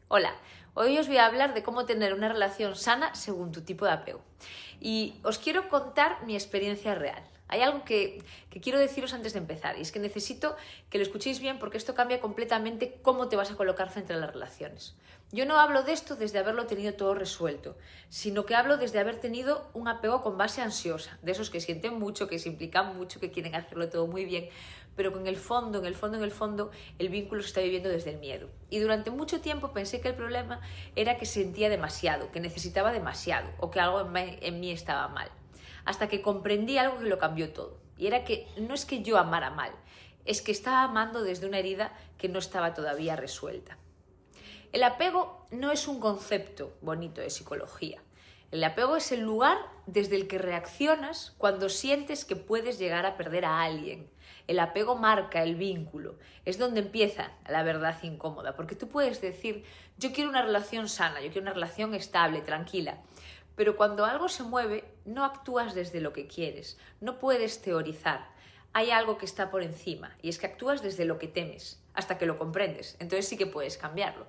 Hola, hoy os voy a hablar de cómo tener una relación sana según tu tipo de apego. Y os quiero contar mi experiencia real. Hay algo que quiero deciros antes de empezar y es que necesito que lo escuchéis bien porque esto cambia completamente cómo te vas a colocar frente a las relaciones. Yo no hablo de esto desde haberlo tenido todo resuelto, sino que hablo desde haber tenido un apego con base ansiosa, de esos que sienten mucho, que se implican mucho, que quieren hacerlo todo muy bien, pero con el fondo, el vínculo se está viviendo desde el miedo. Y durante mucho tiempo pensé que el problema era que sentía demasiado, que necesitaba demasiado o que algo en mí estaba mal. Hasta que comprendí algo que lo cambió todo. Y era que no es que yo amara mal, es que estaba amando desde una herida que no estaba todavía resuelta. El apego no es un concepto bonito de psicología. El apego es el lugar desde el que reaccionas cuando sientes que puedes llegar a perder a alguien. El apego marca el vínculo, es donde empieza la verdad incómoda, porque tú puedes decir, yo quiero una relación sana, yo quiero una relación estable, tranquila, pero cuando algo se mueve, no actúas desde lo que quieres, no puedes teorizar. Hay algo que está por encima y es que actúas desde lo que temes, hasta que lo comprendes, entonces sí que puedes cambiarlo.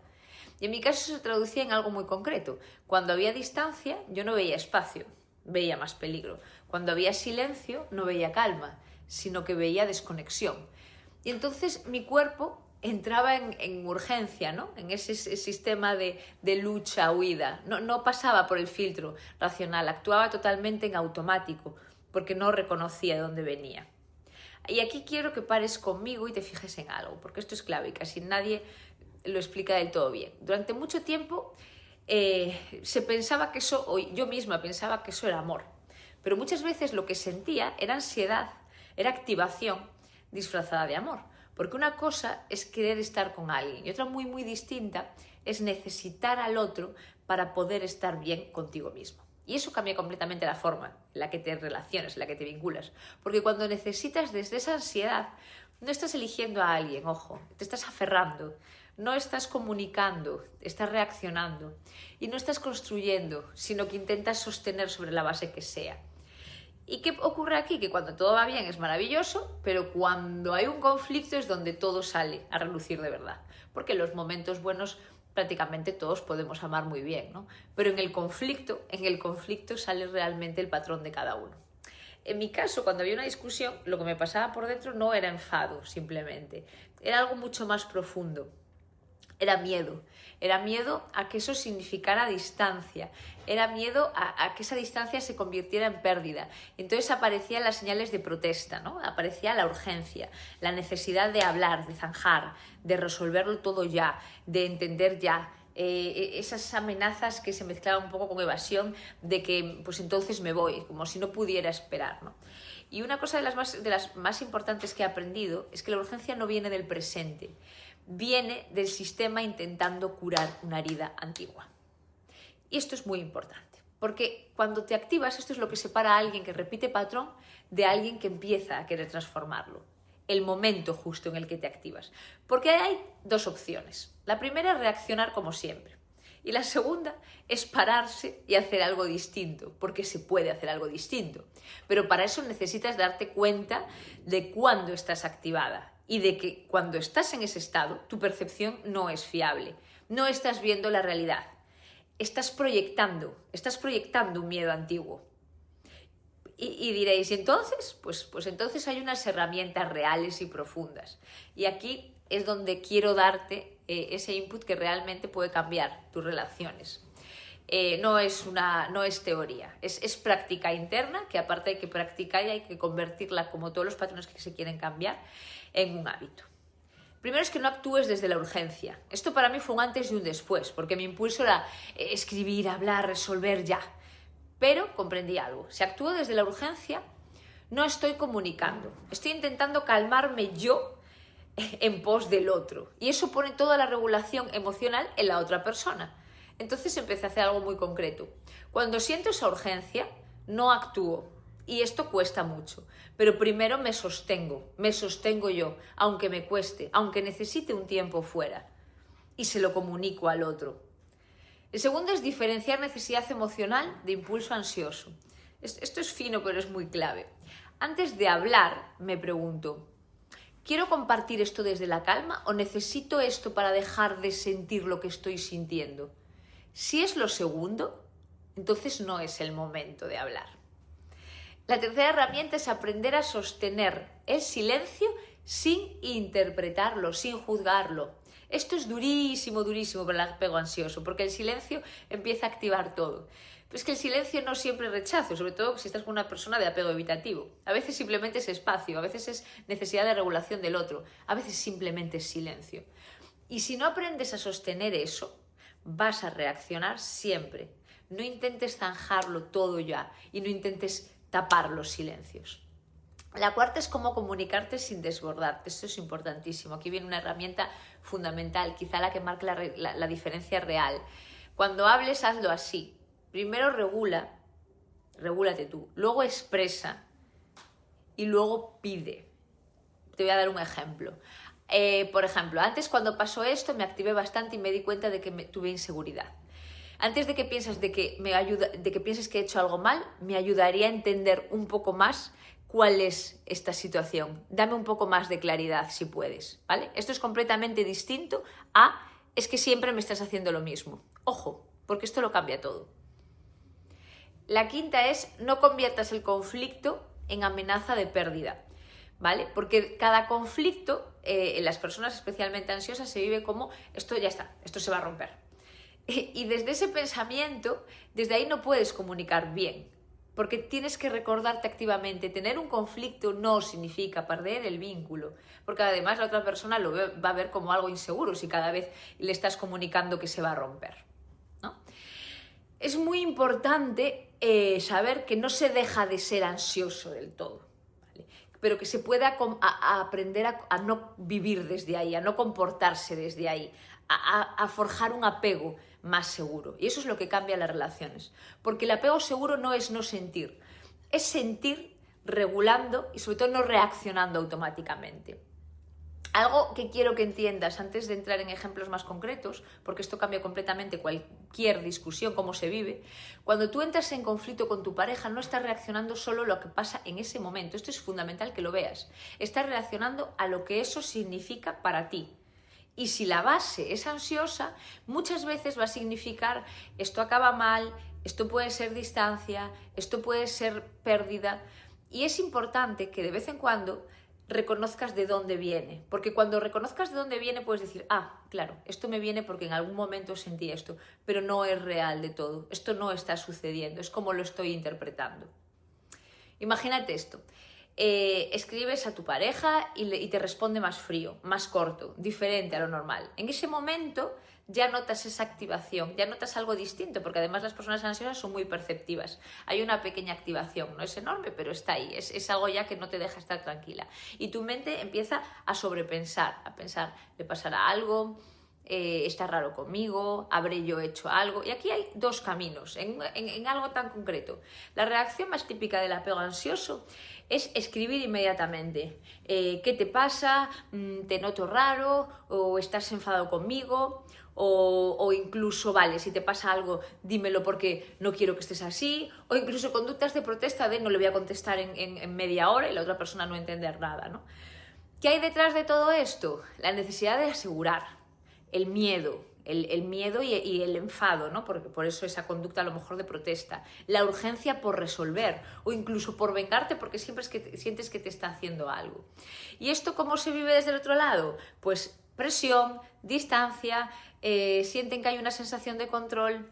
Y en mi caso se traducía en algo muy concreto. Cuando había distancia, yo no veía espacio, veía más peligro. Cuando había silencio, no veía calma, sino que veía desconexión. Y entonces mi cuerpo entraba en urgencia, ¿no? En ese sistema de lucha, huida. No pasaba por el filtro racional, actuaba totalmente en automático, porque no reconocía de dónde venía. Y aquí quiero que pares conmigo y te fijes en algo, porque esto es clave y casi nadie lo explica del todo bien. Durante mucho tiempo se pensaba que eso, o yo misma pensaba que eso era amor, pero muchas veces lo que sentía era ansiedad, era activación disfrazada de amor, porque una cosa es querer estar con alguien y otra muy distinta es necesitar al otro para poder estar bien contigo mismo. Y eso cambia completamente la forma en la que te relacionas, en la que te vinculas. Porque cuando necesitas desde esa ansiedad, no estás eligiendo a alguien, ojo, te estás aferrando, no estás comunicando, estás reaccionando y no estás construyendo, sino que intentas sostener sobre la base que sea. ¿Y qué ocurre aquí? Que cuando todo va bien es maravilloso, pero cuando hay un conflicto es donde todo sale a relucir de verdad. Porque en los momentos buenos prácticamente todos podemos amar muy bien, ¿no? Pero en el conflicto sale realmente el patrón de cada uno. En mi caso, cuando había una discusión, lo que me pasaba por dentro no era enfado, simplemente. Era algo mucho más profundo. Era miedo a que eso significara distancia, era miedo a que esa distancia se convirtiera en pérdida. Entonces aparecían las señales de protesta, ¿no? Aparecía la urgencia, la necesidad de hablar, de zanjar, de resolverlo todo ya, de entender ya. Esas amenazas que se mezclaban un poco con evasión de que pues entonces me voy, como si no pudiera esperar, ¿no? Y una cosa de las más importantes que he aprendido es que la urgencia no viene del presente, viene del sistema intentando curar una herida antigua. Y esto es muy importante, porque cuando te activas, esto es lo que separa a alguien que repite patrón de alguien que empieza a querer transformarlo. El momento justo en el que te activas. Porque hay dos opciones. La primera es reaccionar como siempre. Y la segunda es pararse y hacer algo distinto, porque se puede hacer algo distinto. Pero para eso necesitas darte cuenta de cuándo estás activada y de que cuando estás en ese estado, tu percepción no es fiable. No estás viendo la realidad. Estás proyectando un miedo antiguo. Y diréis, ¿y entonces? Pues entonces hay unas herramientas reales y profundas. Y aquí es donde quiero darte ese input que realmente puede cambiar tus relaciones. No es teoría, es práctica interna, que aparte hay que practicar y hay que convertirla, como todos los patrones que se quieren cambiar, en un hábito. Primero es que no actúes desde la urgencia. Esto para mí fue un antes y un después, porque mi impulso era escribir, hablar, resolver ya. Pero comprendí algo. Si actúo desde la urgencia, no estoy comunicando. Estoy intentando calmarme yo en pos del otro. Y eso pone toda la regulación emocional en la otra persona. Entonces empecé a hacer algo muy concreto. Cuando siento esa urgencia, no actúo. Y esto cuesta mucho. Pero primero me sostengo yo, aunque me cueste, aunque necesite un tiempo fuera. Y se lo comunico al otro. El segundo es diferenciar necesidad emocional de impulso ansioso. Esto es fino, pero es muy clave. Antes de hablar, me pregunto, ¿quiero compartir esto desde la calma o necesito esto para dejar de sentir lo que estoy sintiendo? Si es lo segundo, entonces no es el momento de hablar. La tercera herramienta es aprender a sostener el silencio sin interpretarlo, sin juzgarlo. Esto es durísimo, durísimo para el apego ansioso, porque el silencio empieza a activar todo. Pero es que el silencio no siempre es rechazo, sobre todo si estás con una persona de apego evitativo. A veces simplemente es espacio, a veces es necesidad de regulación del otro, a veces simplemente es silencio. Y si no aprendes a sostener eso, vas a reaccionar siempre. No intentes zanjarlo todo ya y no intentes tapar los silencios. La cuarta es cómo comunicarte sin desbordarte. Esto es importantísimo. Aquí viene una herramienta fundamental, quizá la que marque la diferencia real. Cuando hables, hazlo así. Primero regúlate tú, luego expresa y luego pide. Te voy a dar un ejemplo. Por ejemplo, antes cuando pasó esto me activé bastante y me di cuenta de que tuve inseguridad. Antes de que pienses de que pienses que he hecho algo mal, me ayudaría a entender un poco más cuál es esta situación. Dame un poco más de claridad si puedes, ¿vale? Esto es completamente distinto a es que siempre me estás haciendo lo mismo. Ojo, porque esto lo cambia todo. La quinta es no conviertas el conflicto en amenaza de pérdida, ¿vale? Porque cada conflicto en las personas especialmente ansiosas se vive como esto ya está, esto se va a romper. Y desde ese pensamiento, desde ahí no puedes comunicar bien, porque tienes que recordarte activamente, tener un conflicto no significa perder el vínculo, porque además la otra persona va a ver como algo inseguro si cada vez le estás comunicando que se va a romper, ¿no? Es muy importante saber que no se deja de ser ansioso del todo, ¿vale? Pero que se pueda aprender a no vivir desde ahí, a no comportarse desde ahí, a forjar un apego más seguro. Y eso es lo que cambia las relaciones. Porque el apego seguro no es no sentir, es sentir regulando y sobre todo no reaccionando automáticamente. Algo que quiero que entiendas antes de entrar en ejemplos más concretos, porque esto cambia completamente cualquier discusión, cómo se vive. Cuando tú entras en conflicto con tu pareja, no estás reaccionando solo a lo que pasa en ese momento. Esto es fundamental que lo veas. Estás reaccionando a lo que eso significa para ti. Y si la base es ansiosa, muchas veces va a significar esto acaba mal, esto puede ser distancia, esto puede ser pérdida. Y es importante que de vez en cuando reconozcas de dónde viene, porque cuando reconozcas de dónde viene puedes decir, claro, esto me viene porque en algún momento sentí esto, pero no es real de todo, esto no está sucediendo, es como lo estoy interpretando. Imagínate esto, escribes a tu pareja y te responde más frío, más corto, diferente a lo normal. En ese momento ya notas esa activación, ya notas algo distinto, porque además las personas ansiosas son muy perceptivas. Hay una pequeña activación, no es enorme, pero está ahí, es algo ya que no te deja estar tranquila. Y tu mente empieza a sobrepensar, a pensar, ¿le pasará algo? ¿Está raro conmigo? ¿Habré yo hecho algo? Y aquí hay dos caminos, en algo tan concreto. La reacción más típica del apego ansioso es escribir inmediatamente. ¿Qué te pasa? ¿Te noto raro? ¿O estás enfadado conmigo? O incluso, vale, si te pasa algo, dímelo porque no quiero que estés así. O incluso conductas de protesta de no le voy a contestar en media hora y la otra persona no entender nada, ¿no? ¿Qué hay detrás de todo esto? La necesidad de asegurar. El miedo y el enfado, ¿no? Por eso esa conducta a lo mejor de protesta, la urgencia por resolver o incluso por vengarte porque siempre es que sientes que te está haciendo algo. ¿Y esto cómo se vive desde el otro lado? Pues presión, distancia, sienten que hay una sensación de control.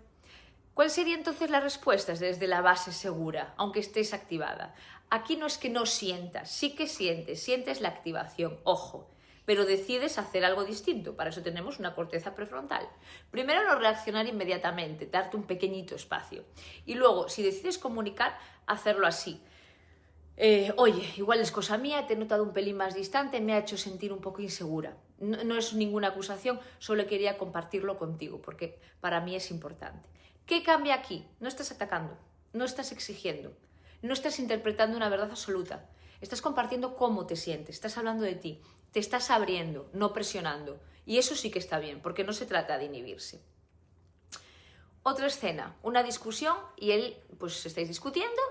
¿Cuál sería entonces la respuesta desde la base segura, aunque estés activada? Aquí no es que no sientas, sí que sientes la activación, ojo. Pero decides hacer algo distinto. Para eso tenemos una corteza prefrontal. Primero, no reaccionar inmediatamente, darte un pequeñito espacio. Y luego, si decides comunicar, hacerlo así. Oye, igual es cosa mía, te he notado un pelín más distante, me ha hecho sentir un poco insegura. No es ninguna acusación, solo quería compartirlo contigo, porque para mí es importante. ¿Qué cambia aquí? No estás atacando, no estás exigiendo, no estás interpretando una verdad absoluta. Estás compartiendo cómo te sientes, estás hablando de ti. Te estás abriendo, no presionando. Y eso sí que está bien, porque no se trata de inhibirse. Otra escena, una discusión y él, pues estáis discutiendo,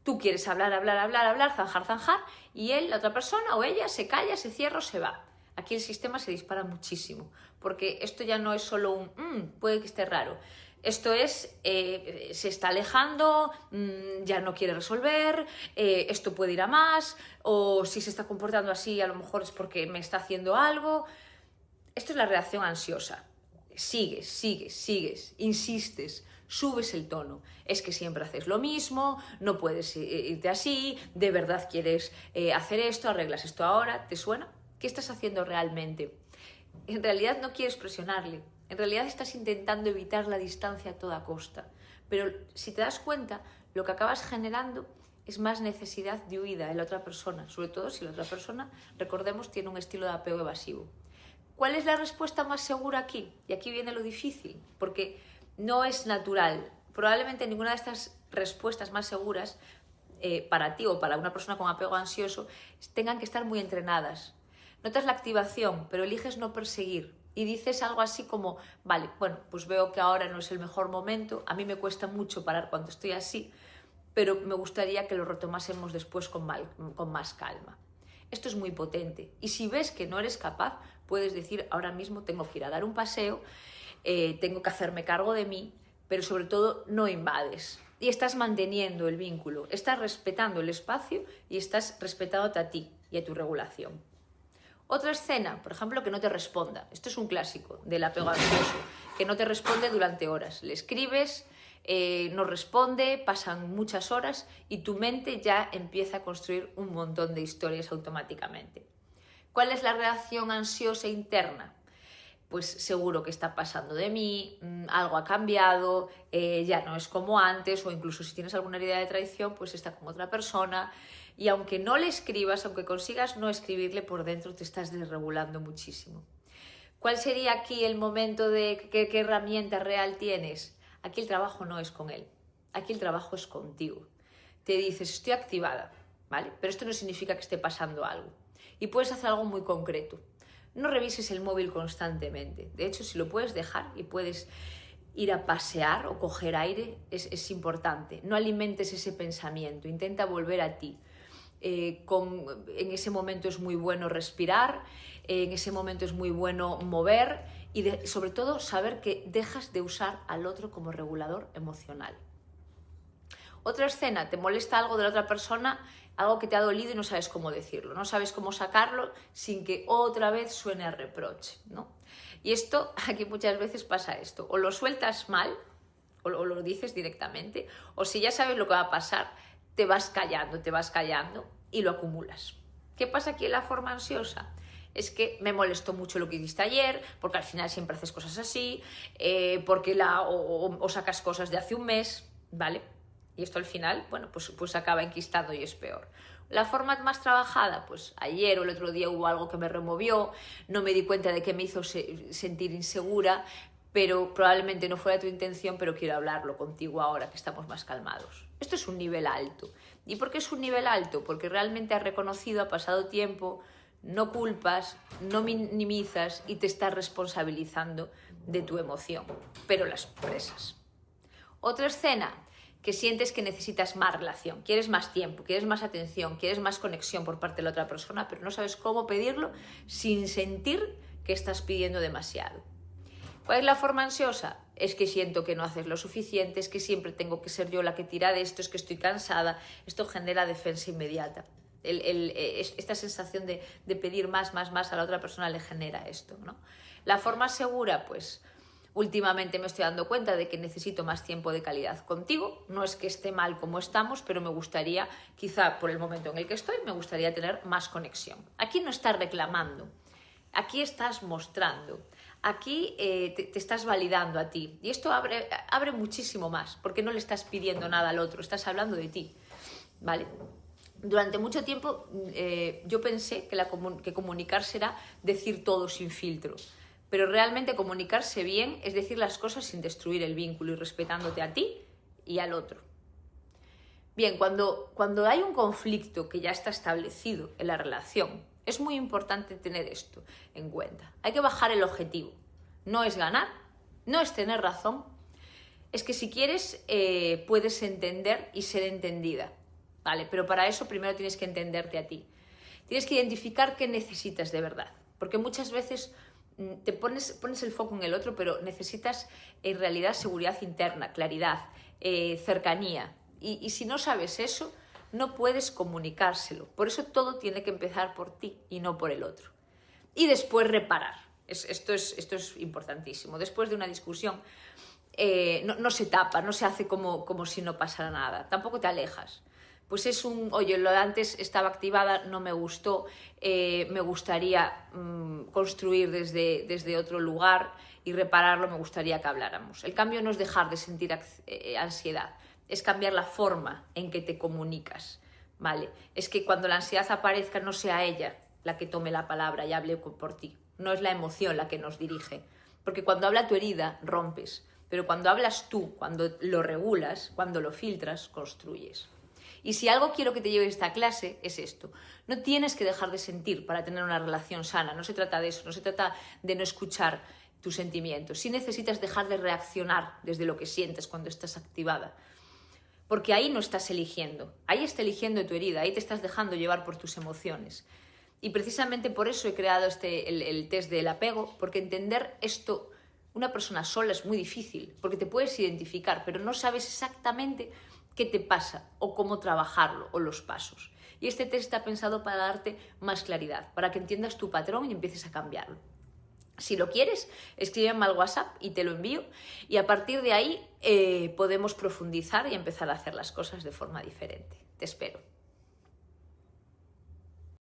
Tú quieres hablar, hablar, hablar, hablar, zanjar, zanjar, y él, la otra persona o ella, se calla, se cierra o se va. Aquí el sistema se dispara muchísimo, porque esto ya no es solo un puede que esté raro. Esto es, se está alejando, ya no quiere resolver, esto puede ir a más, o si se está comportando así, a lo mejor es porque me está haciendo algo. Esto es la reacción ansiosa. Sigues, sigues, sigues, insistes, subes el tono. Es que siempre haces lo mismo, no puedes irte así, de verdad quieres hacer esto, arreglas esto ahora. ¿Te suena? ¿Qué estás haciendo realmente? En realidad no quieres presionarle. En realidad estás intentando evitar la distancia a toda costa. Pero si te das cuenta, lo que acabas generando es más necesidad de huida en la otra persona. Sobre todo si la otra persona, recordemos, tiene un estilo de apego evasivo. ¿Cuál es la respuesta más segura aquí? Y aquí viene lo difícil, porque no es natural. Probablemente ninguna de estas respuestas más seguras para ti o para una persona con apego ansioso tengan que estar muy entrenadas. Notas la activación, pero eliges no perseguir. Y dices algo así como, vale, bueno, pues veo que ahora no es el mejor momento, a mí me cuesta mucho parar cuando estoy así, pero me gustaría que lo retomásemos después con más calma. Esto es muy potente. Y si ves que no eres capaz, puedes decir, ahora mismo tengo que ir a dar un paseo, tengo que hacerme cargo de mí, pero sobre todo no invades. Y estás manteniendo el vínculo, estás respetando el espacio y estás respetándote a ti y a tu regulación. Otra escena, por ejemplo, que no te responda. Esto es un clásico del apego ansioso, que no te responde durante horas. Le escribes, no responde, pasan muchas horas y tu mente ya empieza a construir un montón de historias automáticamente. ¿Cuál es la reacción ansiosa interna? Pues seguro que está pasando de mí, algo ha cambiado, ya no es como antes, o incluso si tienes alguna herida de traición, pues está con otra persona. Y aunque no le escribas, aunque consigas no escribirle, por dentro te estás desregulando muchísimo. ¿Cuál sería aquí el momento de qué herramienta real tienes? Aquí el trabajo no es con él, aquí el trabajo es contigo. Te dices, estoy activada, ¿vale? Pero esto no significa que esté pasando algo. Y puedes hacer algo muy concreto. No revises el móvil constantemente. De hecho, si lo puedes dejar y puedes ir a pasear o coger aire, es importante. No alimentes ese pensamiento, intenta volver a ti. En ese momento es muy bueno respirar, en ese momento es muy bueno mover y sobre todo saber que dejas de usar al otro como regulador emocional. Otra escena, te molesta algo de la otra persona, algo que te ha dolido y no sabes cómo decirlo, no sabes cómo sacarlo sin que otra vez suene a reproche, ¿no? Y esto, aquí muchas veces pasa esto, o lo sueltas mal, o lo dices directamente, o si ya sabes lo que va a pasar, te vas callando y lo acumulas. ¿Qué pasa aquí en la forma ansiosa? Es que me molestó mucho lo que hiciste ayer, porque al final siempre haces cosas así, porque o sacas cosas de hace un mes, ¿vale? Y esto al final, bueno, pues acaba enquistando y es peor. La forma más trabajada, pues ayer o el otro día hubo algo que me removió, no me di cuenta de que me hizo sentir insegura, pero probablemente no fuera tu intención, pero quiero hablarlo contigo ahora que estamos más calmados. Esto es un nivel alto. ¿Y por qué es un nivel alto? Porque realmente has reconocido, ha pasado tiempo, no culpas, no minimizas y te estás responsabilizando de tu emoción, pero la expresas. Otra escena, que sientes que necesitas más relación, quieres más tiempo, quieres más atención, quieres más conexión por parte de la otra persona, pero no sabes cómo pedirlo sin sentir que estás pidiendo demasiado. ¿Cuál es la forma ansiosa? Es que siento que no haces lo suficiente, es que siempre tengo que ser yo la que tira de esto, es que estoy cansada. Esto genera defensa inmediata. Esta sensación de pedir más a la otra persona le genera esto, ¿no? La forma segura, pues últimamente me estoy dando cuenta de que necesito más tiempo de calidad contigo. No es que esté mal como estamos, pero me gustaría, quizá por el momento en el que estoy, me gustaría tener más conexión. Aquí no estás reclamando, aquí estás mostrando. Aquí te estás validando a ti y esto abre muchísimo más porque no le estás pidiendo nada al otro, estás hablando de ti, ¿vale? Durante mucho tiempo yo pensé que comunicarse era decir todo sin filtro, pero realmente comunicarse bien es decir las cosas sin destruir el vínculo y respetándote a ti y al otro. Bien, cuando hay un conflicto que ya está establecido en la relación, es muy importante tener esto en cuenta. Hay que bajar el objetivo. No es ganar, no es tener razón. Es que si quieres, puedes entender y ser entendida. ¿vale? Pero para eso primero tienes que entenderte a ti. Tienes que identificar qué necesitas de verdad, porque muchas veces te pones el foco en el otro, pero necesitas en realidad seguridad interna, claridad, cercanía. Y si no sabes eso, no puedes comunicárselo. Por eso todo tiene que empezar por ti y no por el otro. Y después reparar. Esto es importantísimo. Después de una discusión, no se tapa, no se hace como si no pasara nada. Tampoco te alejas. Pues es oye, lo de antes estaba activada, no me gustó, me gustaría construir desde otro lugar y repararlo, me gustaría que habláramos. El cambio no es dejar de sentir ansiedad, es cambiar la forma en que te comunicas, ¿vale? Es que cuando la ansiedad aparezca no sea ella la que tome la palabra y hable por ti, no es la emoción la que nos dirige, porque cuando habla tu herida rompes, pero cuando hablas tú, cuando lo regulas, cuando lo filtras, construyes. Y si algo quiero que te lleve esta clase es esto. No tienes que dejar de sentir para tener una relación sana. No se trata de eso, no se trata de no escuchar tus sentimientos. Sí necesitas dejar de reaccionar desde lo que sientes cuando estás activada. Porque ahí no estás eligiendo. Ahí está eligiendo tu herida. Ahí te estás dejando llevar por tus emociones. Y precisamente por eso he creado el test del apego, porque entender esto, una persona sola es muy difícil, porque te puedes identificar, pero no sabes exactamente qué te pasa o cómo trabajarlo o los pasos. Y este test está pensado para darte más claridad, para que entiendas tu patrón y empieces a cambiarlo. Si lo quieres, escríbeme al WhatsApp y te lo envío y a partir de ahí podemos profundizar y empezar a hacer las cosas de forma diferente. Te espero.